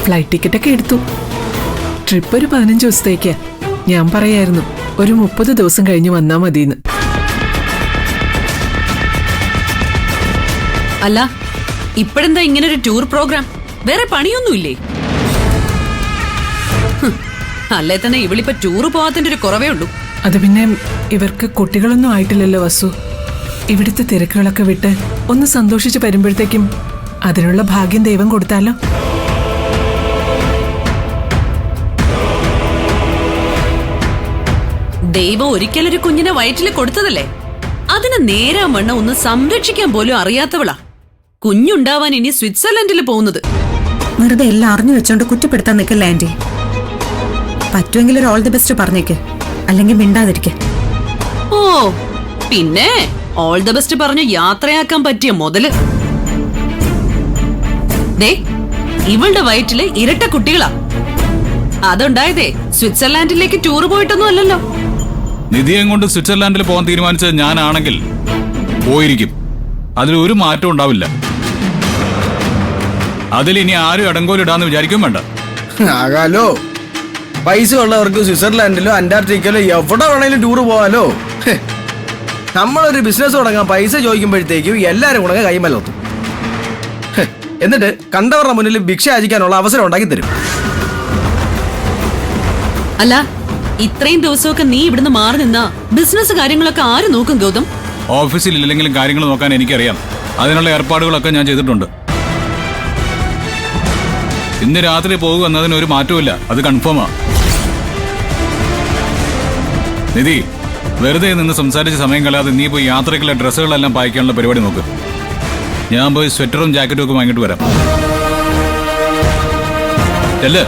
Flight ടിക്കറ്റൊക്കെ എടുത്തു. Trip ഒരു 15 ദിവസത്തേക്കാ. ഞാൻ പറയായിരുന്നു ഒരു 30 ദിവസം കഴിഞ്ഞ് വന്നാ മതിന്ന്. അല്ല, ഇപ്പോഴെന്താ ഇങ്ങനൊരു ടൂർ പ്രോഗ്രാം? വേറെ പണിയൊന്നുമില്ലേ? അല്ലേ തന്നെ ഇവളിപ്പോ ടൂറ് പോകാത്തിന്റെ ഒരു കുറവേ ഉള്ളൂ. അത് പിന്നെ ഇവർക്ക് കുട്ടികളൊന്നും ആയിട്ടില്ലല്ലോ വസു. ഇവിടുത്തെ തിരക്കുകളൊക്കെ വിട്ട് ഒന്ന് സന്തോഷിച്ച് വരുമ്പോഴത്തേക്കും അതിനുള്ള ഭാഗ്യം ദൈവം കൊടുത്താലോ. ദൈവം ഒരിക്കലൊരു കുഞ്ഞിനെ വയറ്റിൽ കൊടുത്തതല്ലേ, അതിനെ നേരാൻ വണ്ണം ഒന്ന് സംരക്ഷിക്കാൻ പോലും അറിയാത്തവളാ കുഞ്ഞുണ്ടാവാൻ ഇനി സ്വിറ്റ്സർലൻഡിൽ പോകുന്നത്. വെറുതെ എല്ലാം അറിഞ്ഞു വെച്ചോണ്ട് കുറ്റപ്പെടുത്താൻ നിൽക്കല്ല ആന്റി. പറ്റുമെങ്കിൽ ഒരു ഓൾ ദി ബെസ്റ്റ് പറഞ്ഞേക്ക്, അല്ലെങ്കിൽ മിണ്ടാതിരിക്കെ. ഓ പിന്നെ ഓൾ ദ ബെസ്റ്റ് പറഞ്ഞ് യാത്രയാക്കാൻ പറ്റിയ മുതല്. ദേ, ഇവളുടെ വയറ്റില് ഇരട്ട കുട്ടികളാ. അതുണ്ടായതേ സ്വിറ്റ്സർലാൻഡിലേക്ക് ടൂർ പോയിട്ടൊന്നും അല്ലല്ലോ. നിധിയെ കൊണ്ട് സ്വിറ്റ്സർലാൻഡിൽ പോകാൻ തീരുമാനിച്ചത് ഞാനാണെങ്കിൽ പോയിരിക്കും. അതിലൊരു മാറ്റം ഉണ്ടാവില്ല. അതിലിനി ആരും ഇടങ്കോലിടാന്ന് വിചാരിക്കും വേണ്ട. ആകാലോ, പൈസ ഉള്ളവർക്ക് സ്വിറ്റ്സർലാൻഡിലോ അന്റാർട്ടിക്കയിലോ എവിടെ വേണേലും ടൂർ പോവാലോ. നമ്മളൊരു ബിസിനസ് തുടങ്ങാൻ പൈസ ചോദിക്കുമ്പോഴത്തേക്കും എല്ലാരും കൂടെ കൈമലർത്തും. എന്നിട്ട് കണ്ടവരുടെ മുന്നിൽ ഭിക്ഷ യാചിക്കാനുള്ള അവസരം ഉണ്ടാക്കി തരും. അല്ല, ഇത്രയും ദിവസമൊക്കെ നീ ഇവിടുന്ന് മാറി നിന്നാ ബിസിനസ് കാര്യങ്ങളൊക്കെ ആര് നോക്കും ഗൗതം? ഓഫീസിൽ ഇല്ലെങ്കിലും കാര്യങ്ങൾ നോക്കാൻ എനിക്കറിയാം. അതിനുള്ള ഏർപ്പാടുകളൊക്കെ ഞാൻ ചെയ്തിട്ടുണ്ട്. ഇന്ന് രാത്രി പോകുക എന്നതിന് ഒരു മാറ്റമില്ല, അത് കൺഫേമാ. നിധി, വെറുതെ നിന്ന് സംസാരിച്ച സമയം കളയാതെ നീ പോയി യാത്രയ്ക്കുള്ള ഡ്രസ്സുകളെല്ലാം പായിക്കാനുള്ള പരിപാടി നോക്ക്. ഞാൻ പോയി സ്വെറ്ററും ജാക്കറ്റും ഒക്കെ വാങ്ങിട്ട് വരാം. ചെല്ല്.